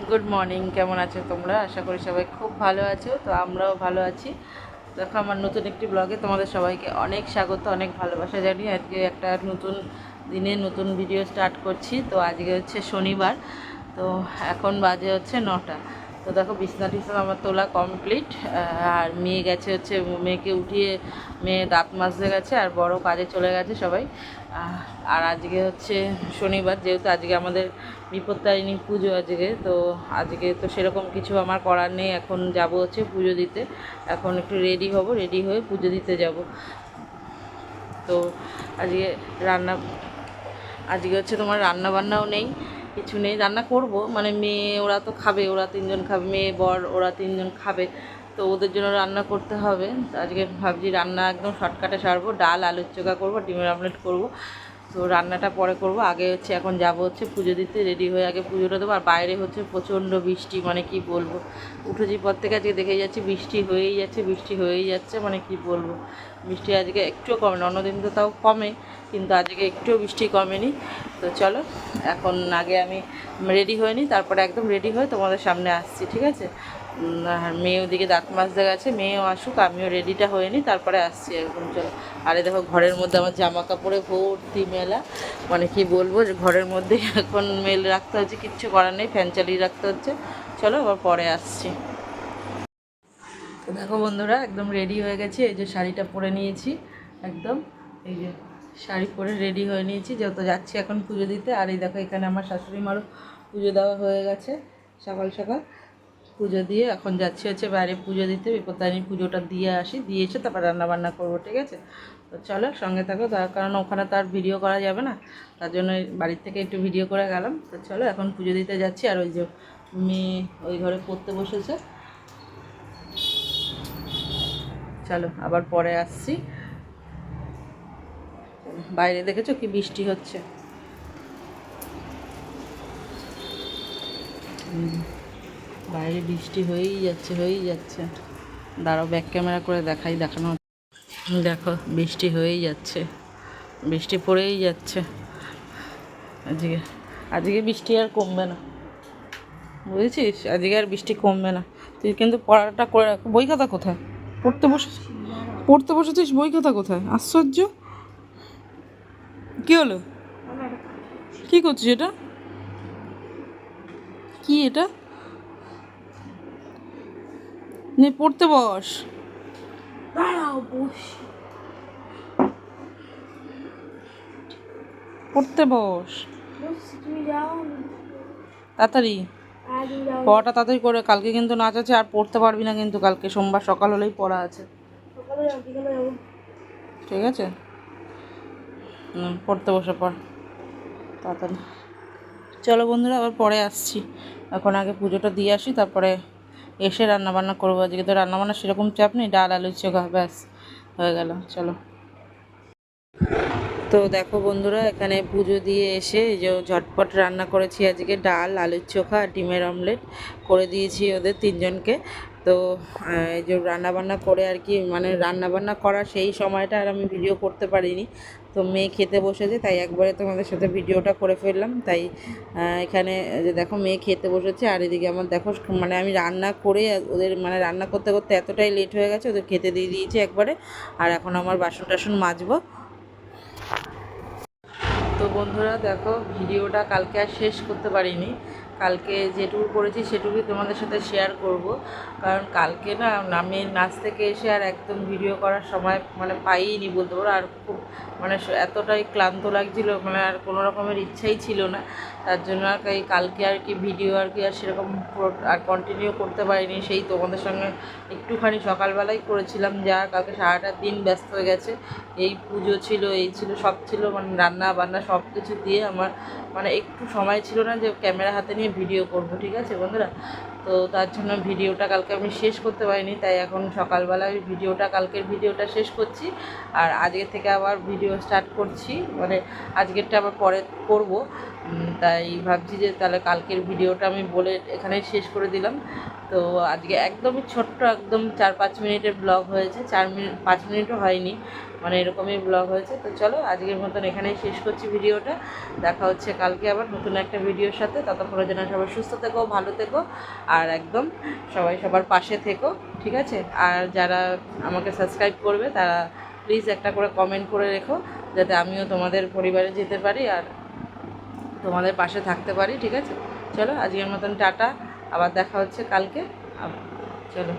Good morning, কেমন আছো তোমরা? আশা করি সবাই খুব ভালো আছো। তো আমরাও ভালো আছি। দেখো, আমার নতুন একটি ব্লগে তোমাদের সবাইকে অনেক স্বাগত, অনেক ভালোবাসা জানিয়ে আজকে একটা নতুন দিনে নতুন ভিডিও স্টার্ট করছি। তো আজকে হচ্ছে শনিবার। তো এখন বাজে হচ্ছে 9টা। তো দেখো, বিছনা টিছনা আমার তোলা কমপ্লিট। আর মেয়ে গেছে হচ্ছে, মেয়েকে উঠিয়ে মেয়ে দাঁত মাজতে গেছে, আর বড় কাজে চলে গেছে সবাই। আর আজকে হচ্ছে শনিবার, যেহেতু আজকে আমাদের বিপত্তারিণী পুজো আজকে। তো আজকে তো সেরকম কিছু আমার করার নেই। এখন যাব হচ্ছে পুজো দিতে। এখন একটু রেডি হব, রেডি হয়ে পুজো দিতে যাব। তো আজকে রান্না আজকে হচ্ছে তোমার রান্না বান্নাও নেই, কিছু নেই। রান্না করব, মানে মেয়ে ওরা তো খাবে, ওরা তিনজন খাবে, মেয়ে বর ওরা তিনজন খাবে। তো ওদের জন্য রান্না করতে হবে। তো আজকে ভাবছি রান্না একদম শর্টকাটে সারবো, ডাল আলুর চোখা করবো, ডিমের অমলেট করব। তো রান্নাটা পরে করব, আগে হচ্ছে এখন যাব হচ্ছে পুজো দিতে, রেডি হয়ে আগে পুজোটা দেবো। আর বাইরে হচ্ছে প্রচণ্ড বৃষ্টি, মানে কি বলবো। উঠেছি পর থেকে আজকে দেখে যাচ্ছি বৃষ্টি হয়েই যাচ্ছে, বৃষ্টি হয়েই যাচ্ছে, মানে কি বলবো। বৃষ্টি আজকে একটুও কমে না, অন্যদিন তো তাও কমে, কিন্তু আজকে একটুও বৃষ্টি কমেনি। তো চলো, এখন আগে আমি রেডি হয়ে নিই, তারপরে একদম রেডি হয়ে তোমাদের সামনে আসছি, ঠিক আছে? আর মেয়ে ওদিকে দাঁত মাজতে গেছে, মেয়েও আসুক, আমিও রেডিটা হয়ে নিই, তারপরে আসছি একদম। চলো। আরে দেখো, ঘরের মধ্যে আমার জামা কাপড়ে ভর্তি মেলা, মানে কি বলবো, যে ঘরের মধ্যে এখন মেল রাখতে হচ্ছে, কিচ্ছু করার নেই, ফ্যান চালিয়ে রাখতে হচ্ছে। চলো, আবার পরে আসছি। তো দেখো বন্ধুরা, একদম রেডি হয়ে গেছি। এই যে শাড়িটা পরে নিয়েছি একদম, এই যে শাড়ি পরে রেডি হয়ে নিয়েছি, যেহেতু যাচ্ছি এখন পুজো দিতে। আর এই দেখো, এখানে আমার শাশুড়ি মারও পুজো দেওয়া হয়ে গেছে সকাল সকাল। পুজো দিয়ে এখন যাচ্ছি হচ্ছে বাইরে পুজো দিতে, বিপত্তারিণী পুজোটা দিয়ে আসি, দিয়ে এসে তারপর রান্নাবান্না করবো, ঠিক আছে? তো চলো, সঙ্গে থাকো। তার কারণ ওখানে তো আর ভিডিও করা যাবে না, তার জন্য বাড়ির থেকে একটু ভিডিও করে গেলাম। তো চলো, এখন পুজো দিতে যাচ্ছি। আর ওই যে মেয়ে ওই ঘরে পড়তে বসেছে। চলো, আবার পরে আসছি। বাইরে দেখেছো কি বৃষ্টি হচ্ছে। বাইরে বৃষ্টি হয়েই যাচ্ছে, হয়েই যাচ্ছে। দাঁড়াও, ব্যাক ক্যামেরা করে দেখানো। দেখো, বৃষ্টি হয়েই যাচ্ছে, বৃষ্টি পড়েই যাচ্ছে। আজকে আজকে বৃষ্টি আর কমবে না, বুঝেছিস? আজকে আর বৃষ্টি কমবে না। তুই কিন্তু পড়াটা করে রাখ। বই খাতা কোথায়? পড়তে বসেছিস, বই খাতা কোথায়? আশ্চর্য! কী হলো? কী করছিস এটা? কি এটা? নে, পড়তে বস। পড়তে বস তাড়াতাড়ি। পড়াটা তাড়াতাড়ি করে, কালকে কিন্তু নাচ আছে, আর পড়তে পারবি না কিন্তু। কালকে সোমবার সকাল হলেই পড়া আছে, ঠিক আছে? পড়তে বসে পড় তাড়াতাড়ি। চলো বন্ধুরা, আবার পরে আসছি। এখন আগে পুজোটা দিয়ে আসি, তারপরে এসে রান্নাবান্না করবো। আজকে তো রান্নাবান্না সেরকম চাপ নেই, ডাল আলুর চোখা ব্যাস হয়ে গেল। চলো। তো দেখো বন্ধুরা, এখানে পুজো দিয়ে এসে এই যে ঝটপট রান্না করেছি আজকে, ডাল আলুর চোখা আর ডিমের অমলেট করে দিয়েছি ওদের তিনজনকে। তো এই যে রান্নাবান্না করে আর কি, মানে রান্নাবান্না করার সেই সময়টা আর আমি ভিডিও করতে পারিনি। তো মেয়ে খেতে বসেছে, তাই একবারে তোমাদের সাথে ভিডিওটা করে ফেললাম। তাই এখানে যে দেখো, মেয়ে খেতে বসেছে, আর এদিকে আমার দেখো, মানে আমি রান্না করে ওদের, মানে রান্না করতে করতে এতটাই লেট হয়ে গেছে, ওদের খেতে দিয়ে দিয়েছি একবারে। আর এখন আমার বাসন টাসন মাজবো। তো বন্ধুরা দেখো, ভিডিওটা কালকে আর শেষ করতে পারিনি। কালকে যেটুকু করেছি সেটুকুই তোমাদের সাথে শেয়ার করব। কারণ কালকে না, আমি নাচ থেকে এসে আর একদম ভিডিও করার সময় মানে পাইনি বলতে পারো। আর খুব মানে এতটাই ক্লান্ত লাগছিল, মানে আর কোনো রকমের ইচ্ছাই ছিল না। তার জন্য আর কি কালকে আর কি ভিডিও আর কি আর সেরকম আর কন্টিনিউ করতে পারিনি। সেই তোমাদের সঙ্গে একটুখানি সকালবেলাই করেছিলাম, যা কালকে সারাটা দিন ব্যস্ত হয়ে গেছে। এই পুজো ছিল, এই ছিল, সব ছিল, মানে রান্না বান্না সব কিছু দিয়ে আমার মানে একটু সময় ছিল না যে ক্যামেরা হাতে নিয়ে ভিডিও করব, ঠিক আছে বন্ধুরা? তো তার জন্য ভিডিওটা কালকে আমি শেষ করতে পারিনি। তাই এখন সকালবেলায় কালকের ভিডিওটা শেষ করছি। আর আজকে থেকে আবার ভিডিও স্টার্ট করছি, মানে আজকেরটা আবার পরে করব। তাই ভাবছি যে তাহলে কালকের ভিডিওটা আমি বলে এখানেই শেষ করে দিলাম। তো আজকে একদমই ছোট্ট, একদম 4-5 মিনিটের ব্লগ হয়েছে, 5 মিনিটও হয়নি, মানে এরকমই ব্লগ হয়েছে। তো চলো আজকের মতন এখানেই শেষ করছি ভিডিওটা। দেখা হচ্ছে কালকে আবার নতুন একটা ভিডিওর সাথে। ততক্ষণের জন্য সবাই সুস্থ থেকো, ভালো থেকো, আর একদম সবাই সবার পাশে থেকো, ঠিক আছে? আর যারা আমাকে সাবস্ক্রাইব করবে তারা প্লিজ একটা করে কমেন্ট করে রেখো, যাতে আমিও তোমাদের পরিবারে যেতে পারি আর তোমাদের পাশে থাকতে পারি, ঠিক আছে? চলো আজকের মতন টাটা, আবার দেখা হচ্ছে কালকে। চলো।